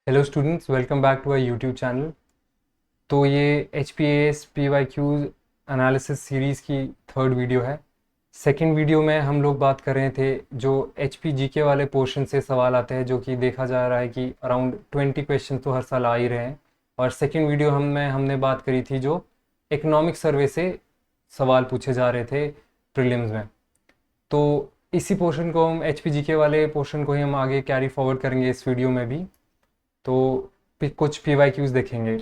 Hello students, welcome back to our YouTube channel. तो ये H P S P Y Qs analysis series की third video है। Second video में हम लोग बात कर रहे थे जो एच पी जी के वाले पोर्शन से सवाल आते हैं, जो कि देखा जा रहा है कि अराउंड 20 क्वेश्चन तो हर साल आ ही रहे हैं। और सेकंड वीडियो हमने बात करी थी जो इकोनॉमिक सर्वे से सवाल पूछे जा रहे थे प्रीलिम्स में। तो इसी पोर्शन को हम एच पी जी के वाले पोर्शन को ही हम आगे कैरी फॉरवर्ड करेंगे इस वीडियो में भी। तो कुछ पी वाई क्यूज़ देखेंगे।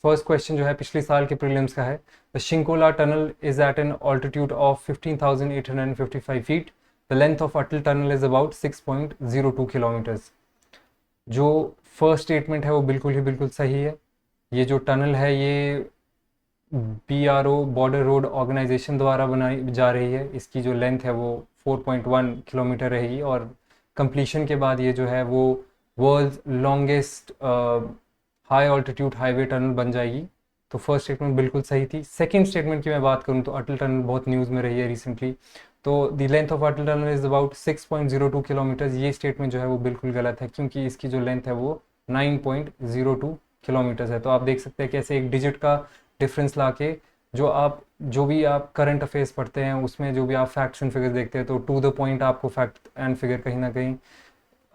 फर्स्ट क्वेश्चन जो है पिछले साल के प्रीलिम्स का है। The Shinkula tunnel is at an altitude of 15,855 feet. The length of Atal tunnel is about 6.02 kilometres. जो फर्स्ट स्टेटमेंट है वो बिल्कुल सही है। ये जो टनल है ये BRO बॉर्डर रोड ऑर्गेनाइजेशन द्वारा बनाई जा रही है। इसकी जो लेंथ है वो 4.1 किलोमीटर रहेगी और कंप्लीशन के बाद ये जो है वो world's longest high altitude highway tunnel बन जाएगी। तो फर्स्ट स्टेटमेंट बिल्कुल सही थी। सेकंड स्टेटमेंट की मैं बात करूँ तो अटल टनल बहुत न्यूज़ में रही है रिसेंटली। तो the length of Atal tunnel is about 6.02 kilometres. ये स्टेटमेंट जो है वो बिल्कुल गलत है, क्योंकि इसकी जो लेंथ है वो 9.02 किलोमीटर्स है। तो आप देख सकते हैं कैसे एक डिजिट का डिफरेंस लाके जो भी आप करंट अफेयर्स पढ़ते हैं उसमें जो भी आप फैक्ट्स एंड फिगर्स देखते हैं तो टू द पॉइंट आपको फैक्ट एंड फिगर कहीं ना कहीं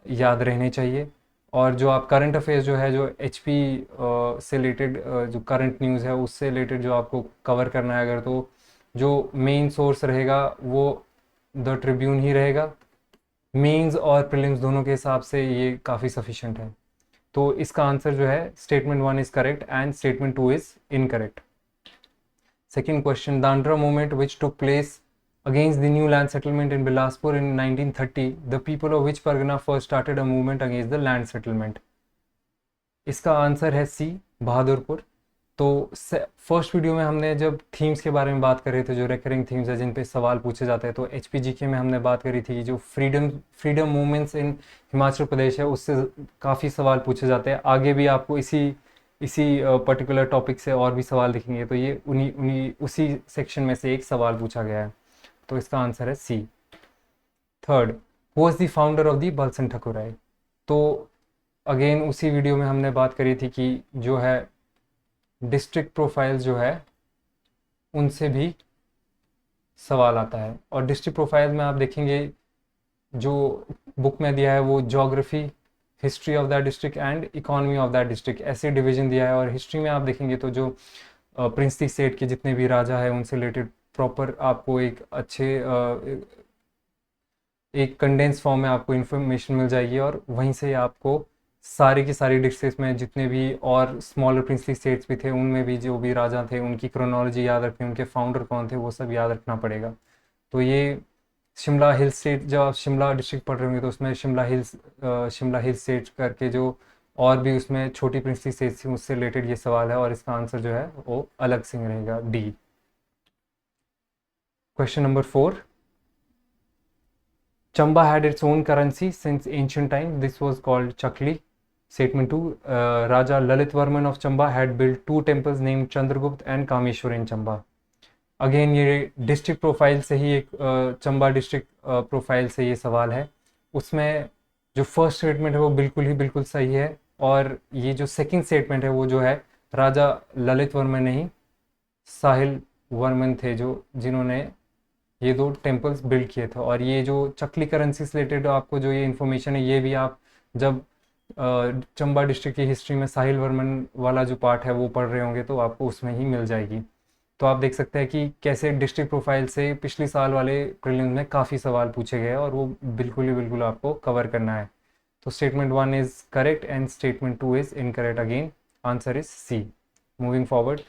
याद रहने चाहिए। और जो आप करंट अफेयर्स जो है जो एच पी से रिलेटेड जो करंट न्यूज़ है उससे रिलेटेड जो आपको कवर करना है, अगर तो जो मेन सोर्स रहेगा वो द ट्रिब्यून ही रहेगा। मेंस और प्रीलिम्स दोनों के हिसाब से ये काफ़ी सफिशेंट है। तो इसका आंसर जो है statement 1 is correct and statement 2 is incorrect. Second question, the Andhra movement which took place against the new land settlement in Bilaspur in 1930, the people of which Pargana first started a movement against the land settlement? इसका answer है सी, बहादुरपुर। तो first video में हमने जब themes के बारे में बात कर रहे थे, जो रेकरिंग थीम्स है जिन पे सवाल पूछे जाते हैं, तो एच पी जी के में हमने बात करी थी कि जो फ्रीडम मूवमेंट्स इन हिमाचल प्रदेश है उससे काफ़ी सवाल पूछे जाते हैं। आगे भी आपको इसी इसी पर्टिकुलर टॉपिक से और भी सवाल दिखेंगे। तो ये उन्हीं उन्हीं उसी सेक्शन में से एक सवाल पूछा गया है। तो इसका आंसर है C. Third, who was the founder of the Balsan Thakurai? तो अगेन उसी वीडियो में हमने बात करी थी कि जो है डिस्ट्रिक्ट प्रोफाइल्स जो है उनसे भी सवाल आता है। और डिस्ट्रिक्ट प्रोफाइल में आप देखेंगे जो बुक में दिया है वो geography, history of that district and economy of that district ऐसे डिवीजन दिया है। और हिस्ट्री में आप देखेंगे तो जो प्रिंसली स्टेट के जितने भी राजा है उनसे रिलेटेड प्रॉपर आपको एक अच्छे एक कंडेंस फॉर्म में आपको इन्फॉर्मेशन मिल जाएगी। और वहीं से आपको सारी की सारी डिस्ट्रिक्ट्स में जितने भी और स्मॉलर प्रिंसली स्टेट्स भी थे उनमें भी जो भी राजा थे उनकी क्रोनोलॉजी याद रखनी, उनके फाउंडर कौन थे वो सब याद रखना पड़ेगा। तो ये शिमला हिल स्टेट, जब आप शिमला डिस्ट्रिक्ट पढ़ रहे होंगे तो उसमें शिमला हिल स्टेट करके जो और भी उसमें छोटी प्रिंसली स्टेट्स थी उससे रिलेटेड ये सवाल है। और इसका आंसर जो है वो अलग से रहेगा, D. Question number 4, Chamba had its own currency since ancient time. This was called Chakli. Statement 2, Raja Lalit Varman of Chamba had built two temples named Chandragupta and Kameshwar in Chamba. Again ये district profile से ही एक Chamba district profile से ये सवाल है। उसमें जो first statement है वो बिल्कुल सही है। और ये जो सेकंड स्टेटमेंट है वो जो है राजा ललित वर्मन नहीं, साहिल वर्मन थे जो जिन्होंने ये दो टेम्पल्स बिल्ड किए थे। और ये जो चकली करेंसी से रिलेटेड आपको जो ये इन्फॉर्मेशन है ये भी आप जब चंबा डिस्ट्रिक्ट की हिस्ट्री में साहिल वर्मन वाला जो पार्ट है वो पढ़ रहे होंगे तो आपको उसमें ही मिल जाएगी। तो आप देख सकते हैं कि कैसे डिस्ट्रिक्ट प्रोफाइल से पिछले साल वाले प्रीलिम्स में काफ़ी सवाल पूछे गए और वो बिल्कुल आपको कवर करना है। तो statement 1 is correct and statement 2 is incorrect. Again answer is C. Moving forward,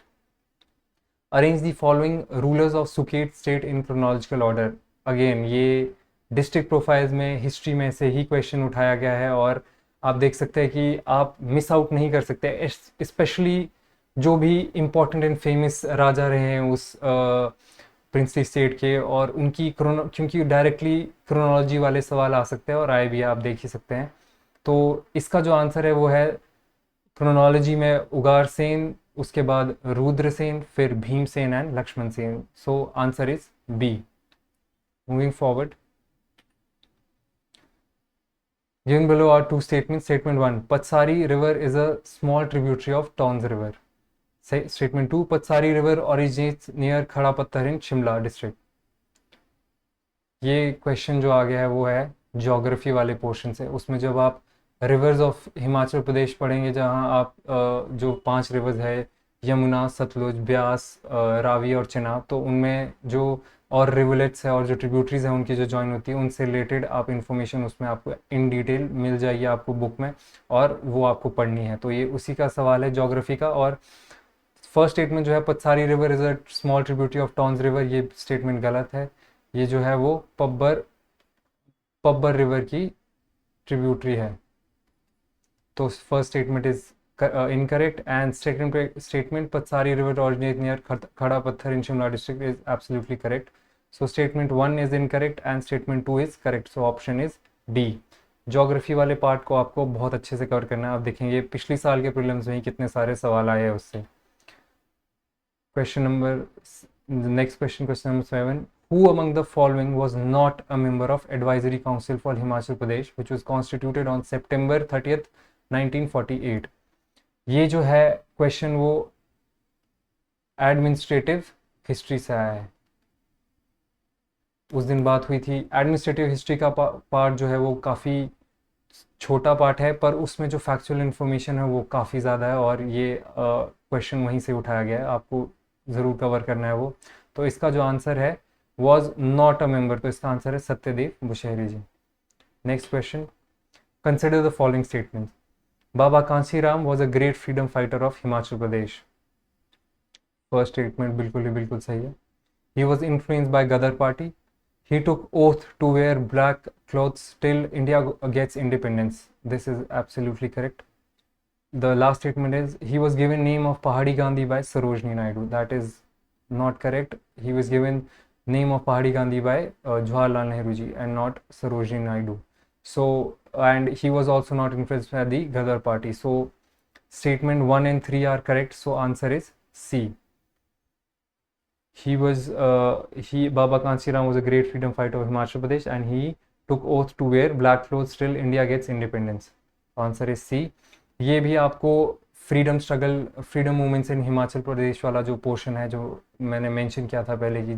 arrange the following rulers of Suket state in chronological order. Again ये डिस्ट्रिक्ट प्रोफाइल्स में हिस्ट्री में से ही क्वेश्चन उठाया गया है और आप देख सकते हैं कि आप मिस आउट नहीं कर सकते। स्पेशली जो भी इम्पोर्टेंट एंड फेमस राजा रहे हैं उस प्रिंसली स्टेट के और उनकी क्योंकि डायरेक्टली क्रोनोलॉजी वाले सवाल आ सकते हैं और आए भी, आप देख ही सकते हैं। तो इसका जो आंसर है वो है क्रोनोलॉजी में उगार सेन, उसके बाद रुद्रसेन, फिर Bhimsen and Lakshman Sen. So answer is B. Moving forward, Given below are two statements. Statement 1, Patsari River is a small tributary of Tons River. Statement 2, Patsari River originates near Khada Patthar in Shimla district. ये question जो आ गया है वो है geography वाले portion से। उसमें जब आप रिवर्स ऑफ हिमाचल प्रदेश पढ़ेंगे, जहाँ आप जो 5 रिवर्स है, यमुना, सतलुज, ब्यास, रावी और चिनाब, तो उनमें जो और रिवलेट्स है और जो ट्रिब्यूटरीज हैं उनकी जो जॉइन होती है, उनसे रिलेटेड आप इन्फॉर्मेशन उसमें आपको इन डिटेल मिल जाएगी आपको बुक में, और वो आपको पढ़नी है। तो ये उसी का सवाल है ज्योग्राफी का। और फर्स्ट स्टेटमेंट जो है Patsari river is a small tributary of Tons river, ये स्टेटमेंट गलत है। ये जो है वो पब्बर रिवर की ट्रिब्यूटरी है। तो first statement is incorrect, and second statement Patsari river originates near Khada Patthar in Shimla district is absolutely correct. So statement 1 is incorrect and statement 2 is correct. So option is D. Geography वाले part को आपको बहुत अच्छे से cover करना है। आप देखेंगे पिछली साल के प्रीलिम्स में ही कितने सारे सवाल आए हैं उससे। Question number next question number 7, who among the following was not a member of advisory council for Himachal Pradesh which was constituted on September 30th 1948? ये जो है क्वेश्चन वो एडमिनिस्ट्रेटिव हिस्ट्री से आया है। उस दिन बात हुई थी। एडमिनिस्ट्रेटिव हिस्ट्री का पार्ट जो है वो काफ़ी छोटा पार्ट है, पर उसमें जो फैक्चुअल इन्फॉर्मेशन है वो काफ़ी ज़्यादा है, और ये क्वेश्चन वहीं से उठाया गया है, आपको ज़रूर कवर करना है वो। तो इसका जो आंसर है वॉज नॉट अ मेंबर, तो इसका आंसर है Satyadev Bushahri ji. Next question, consider the following statement. Baba Kanchiram was a great freedom fighter of Himachal Pradesh. First statement बिल्कुल सही है। He was influenced by Gadar party. He took oath to wear black clothes till India gets independence. This is absolutely correct. The last statement is he was given name of Pahadi Gandhi by Sarojini Naidu. That is not correct. He was given name of Pahadi Gandhi by Jawaharlal Nehru ji and not Sarojini Naidu. So, and he was also not influenced by the Ghadar party. So statement 1 and 3 are correct. So answer is C. Baba Kanchiram was a great freedom fighter of Himachal Pradesh and he took oath to wear black clothes till India gets independence. Answer is C. ये भी आपको freedom struggle, freedom movements in Himachal Pradesh वाला जो portion है जो मैंने mention किया था पहले की,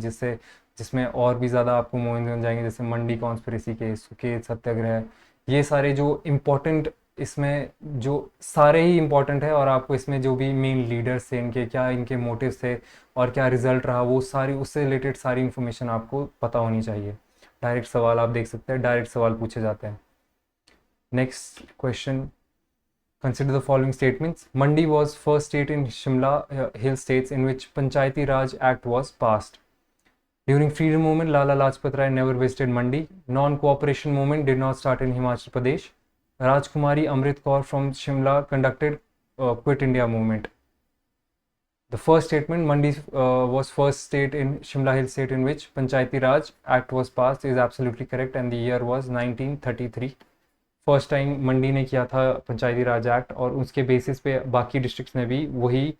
जिसमें और भी ज़्यादा आपको मूवमेंट्स मिल जाएंगे, जैसे मंडी कॉन्स्पिरेसी केस, सुकेत सत्याग्रह, ये सारे जो इम्पोर्टेंट, इसमें जो सारे ही इम्पोर्टेंट है, और आपको इसमें जो भी मेन लीडर्स थे इनके क्या, इनके मोटिव्स थे और क्या रिजल्ट रहा, वो सारी उससे रिलेटेड सारी इन्फॉर्मेशन आपको पता होनी चाहिए। डायरेक्ट सवाल आप देख सकते हैं, डायरेक्ट सवाल पूछे जाते हैं। Next question, consider the following statements. Mandi was first state in Shimla Hill states in which Panchayati Raj Act was passed. During freedom movement, Lala Lajpat Rai never visited Mandi. Non-cooperation movement did not start in Himachal Pradesh. Rajkumari Amrit Kaur from Shimla conducted Quit India movement. The first statement, Mandi was first state in Shimla Hill state in which Panchayati Raj Act was passed, is absolutely correct, and the year was 1933. First time Mandi ने किया था पंचायती राज act, और उसके basis पे बाकी districts ने भी वही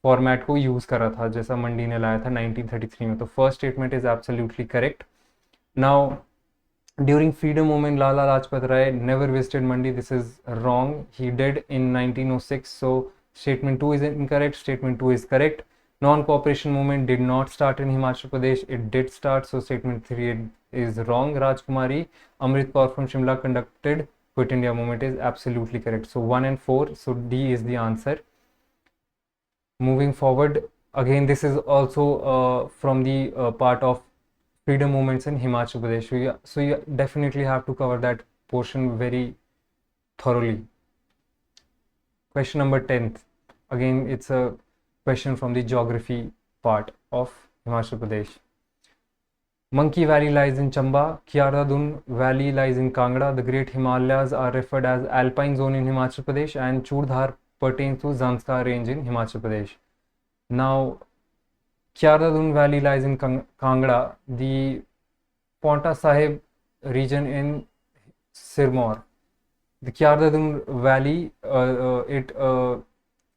फॉर्मेट को यूज़ करा था जैसा मंडी ने लाया था 1933 में। तो first statement is absolutely correct. Now during freedom movement Lala Lajpat Rai never visited Mandi, this is wrong, he did in 1906, so statement 2 is incorrect, statement 2 is correct. Non-cooperation movement did not start in Himachal Pradesh, it did start, so statement 3 is wrong. Rajkumari Amrit Kaur from Shimla conducted Quit India movement is absolutely correct. So 1 and 4, so D is the answer. Moving forward, again this is also from the part of freedom movements in Himachal Pradesh, so you definitely have to cover that portion very thoroughly. Question number 10, again it's a question from the geography part of Himachal Pradesh. Monkey Valley lies in Chamba, Kyardadun Valley lies in Kangra, the Great Himalayas are referred as Alpine Zone in Himachal Pradesh, and Churdhar pertains to Zanskar Range in Himachal Pradesh. Now, Kyardadun Valley lies in Kangra, the Paonta Sahib region in Sirmaur. The Kyardadun Valley, it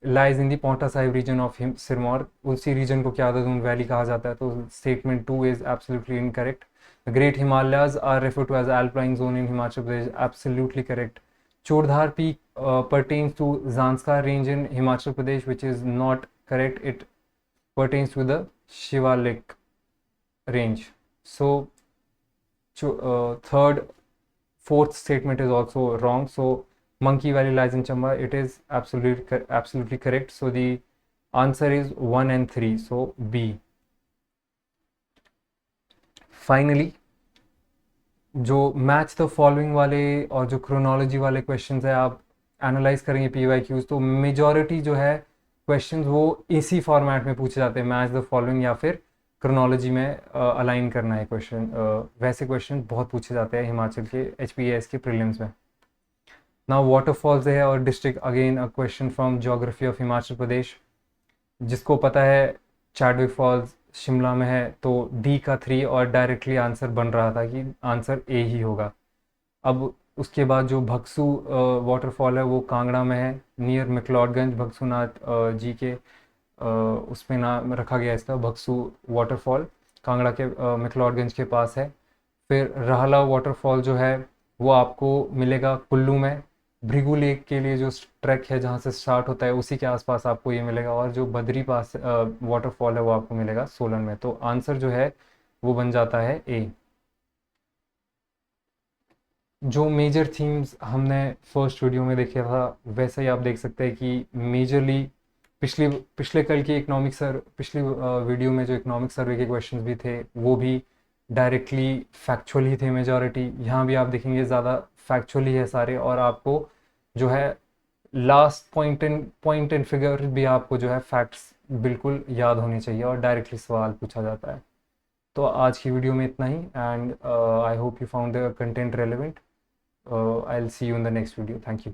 lies in the Paonta Sahib region of Sirmaur. उसी reason को क्यारदादून valley कहा जाता है, तो statement 2 is absolutely incorrect. The Great Himalayas are referred to as alpine zone in Himachal Pradesh. Absolutely correct. Chordhar Peak pertains to Zanskar range in Himachal Pradesh, which is not correct. It pertains to the Shivalik range. So third, fourth statement is also wrong. So Monkey Valley lies in Chamba. It is absolutely correct. So the answer is 1 and 3. So B. Finally जो match the following वाले और जो chronology वाले questions है आप analyse करेंगे PYQs, तो majority जो है क्वेश्चंस वो इसी फॉर्मेट में पूछे जाते हैं, मैच द फॉलोइंग या फिर क्रोनोलॉजी में अलाइन करना है क्वेश्चन। वैसे क्वेश्चन बहुत पूछे जाते हैं हिमाचल के HPAS के प्रीलिम्स में। नाउ वाटरफॉल्स है और district, again a question from geography of Himachal Pradesh. जिसको पता है चैडविक फॉल्स शिमला में है, तो डी का 3 और डायरेक्टली आंसर बन रहा था कि आंसर ए ही होगा। अब उसके बाद जो भक्सू वाटरफॉल है वो कांगड़ा में है, नियर मैक्लोडगंज। भक्सूनाथ जी के उसमें नाम रखा गया इसका, भक्सू वाटरफॉल कांगड़ा के मैक्लोडगंज के पास है। फिर रहला वाटरफॉल जो है वो आपको मिलेगा कुल्लू में। भृगु लेक के लिए जो ट्रैक है जहाँ से स्टार्ट होता है उसी के आसपास आपको ये मिलेगा। और जो बद्री पास वाटरफॉल है वो आपको मिलेगा सोलन में। तो आंसर जो है वो बन जाता है ए। जो मेजर थीम्स हमने फर्स्ट वीडियो में देखा था वैसे ही आप देख सकते हैं कि मेजरली पिछले कल की पिछली वीडियो में जो इकोनॉमिक सर्वे के क्वेश्चंस भी थे वो भी डायरेक्टली फैक्चुअल ही थे मेजॉरिटी। यहाँ भी आप देखेंगे ज़्यादा फैक्चुअल ही है सारे, और आपको जो है लास्ट पॉइंट एंड फिगर भी आपको जो है फैक्ट्स बिल्कुल याद होने चाहिए और डायरेक्टली सवाल पूछा जाता है। तो आज की वीडियो में इतना ही, and I hope you found the content relevant. I will see you in the next video. Thank you.